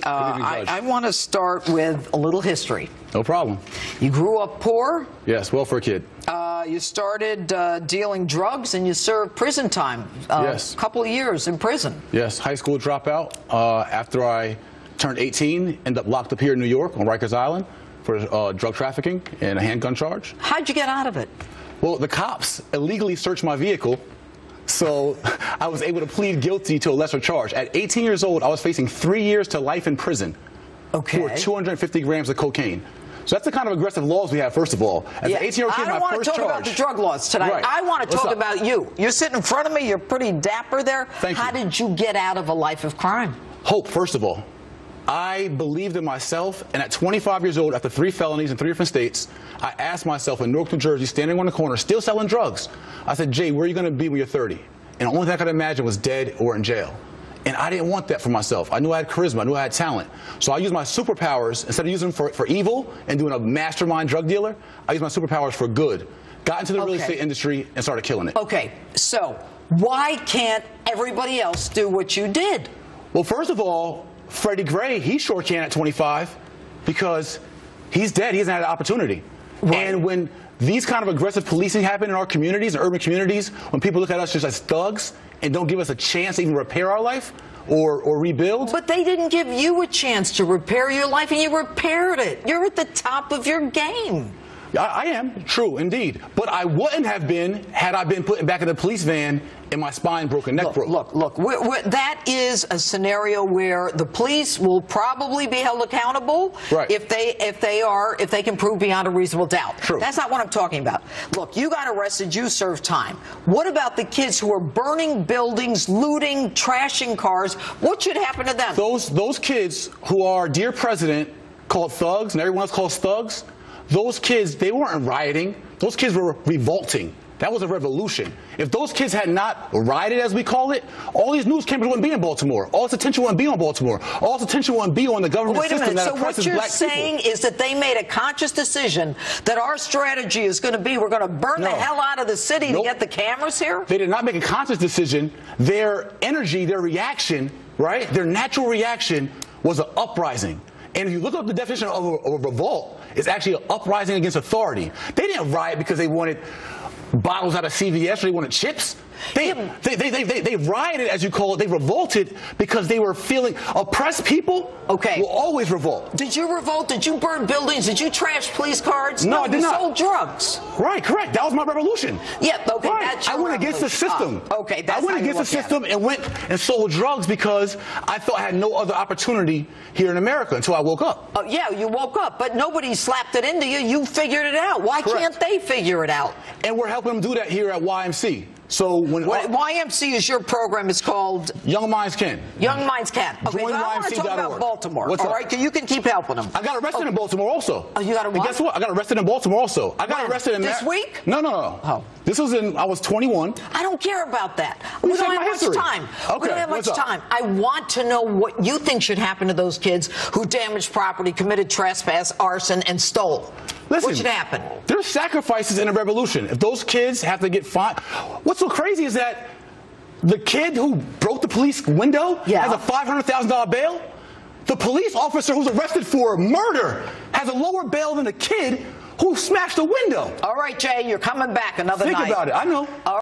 I want to start with a little history. No problem. You grew up poor. Yes, welfare kid. You started dealing drugs, and you served prison time. Yes. A couple of years in prison. Yes, high school dropout. After I turned 18, ended up locked up here in New York on Rikers Island for drug trafficking and a handgun charge. How'd you get out of it? Well, the cops illegally searched my vehicle, so I was able to plead guilty to a lesser charge. At 18 years old, I was facing 3 years to life in prison for 250 grams of cocaine. So that's the kind of aggressive laws we have, first of all. As an 18-year-old kid, I don't want to talk about the drug laws tonight. Right. I want to talk about you. You're sitting in front of me. You're pretty dapper there. Thank you. How did you get out of a life of crime? Hope, first of all. I believed in myself, and at 25 years old, after 3 felonies in 3 different states, I asked myself in Newark, New Jersey, standing on the corner, still selling drugs. I said, Jay, where are you going to be when you're 30? And the only thing I could imagine was dead or in jail. And I didn't want that for myself. I knew I had charisma. I knew I had talent. So I used my superpowers, instead of using them for evil and doing a mastermind drug dealer, I used my superpowers for good. Got into the real estate industry and started killing it. Okay, so why can't everybody else do what you did? Well, first of all, Freddie Gray, he sure can at 25 because he's dead. He hasn't had an opportunity. Right. And when these kind of aggressive policing happen in our communities, in urban communities, when people look at us just as thugs and don't give us a chance to even repair our life or rebuild. But they didn't give you a chance to repair your life, and you repaired it. You're at the top of your game. I am, true, indeed. But I wouldn't have been had I been put back in the police van and my spine broken, neck broke. Look, that is a scenario where the police will probably be held accountable if they can prove beyond a reasonable doubt. True. That's not what I'm talking about. Look, you got arrested, you served time. What about the kids who are burning buildings, looting, trashing cars? What should happen to them? Those kids who are, dear president, called thugs, and everyone else calls thugs, those kids, they weren't rioting. Those kids were revolting. That was a revolution. If those kids had not rioted, as we call it, all these news cameras wouldn't be in Baltimore. All this attention wouldn't be on Baltimore. All this attention wouldn't be on the government system that oppresses black people. So what you're saying is that they made a conscious decision that our strategy is going to be we're going to burn the hell out of the city to get the cameras here? They did not make a conscious decision. Their energy, their reaction, right, their natural reaction was an uprising. And if you look up the definition of a revolt, it's actually an uprising against authority. They didn't riot because they wanted bottles out of CVS or they wanted chips. They rioted, as you call it. They revolted because they were feeling oppressed people will always revolt. Did you revolt? Did you burn buildings? Did you trash police cars? No, I did not. You sold drugs. Right, correct. That was my revolution. Yeah, okay, right. That's your I went against the system. Okay, that's I went against the system and went and sold drugs because I thought I had no other opportunity here in America until I woke up. Yeah, you woke up, but nobody slapped it into you. You figured it out. Why can't they figure it out? And we're helping them do that here at YMC. So when YMC is your program, is called Young Minds Can. Young Minds Can. Okay, Join I want to talk about Baltimore. What's all right, you can keep helping them. I got arrested in Baltimore also. Oh, you got arrested? Guess what? I got arrested in Baltimore also. I got arrested in this week? No. Oh. This was I was 21. I don't care about that. We don't have much time. Okay, we don't have much time. I want to know what you think should happen to those kids who damaged property, committed trespass, arson, and stole. Listen, what should happen? There's sacrifices in a revolution. If those kids have to get fined, what's so crazy is that the kid who broke the police window has a $500,000 bail. The police officer who's arrested for murder has a lower bail than the kid who smashed the window. All right, Jay, you're coming back another night. Think about it. I know.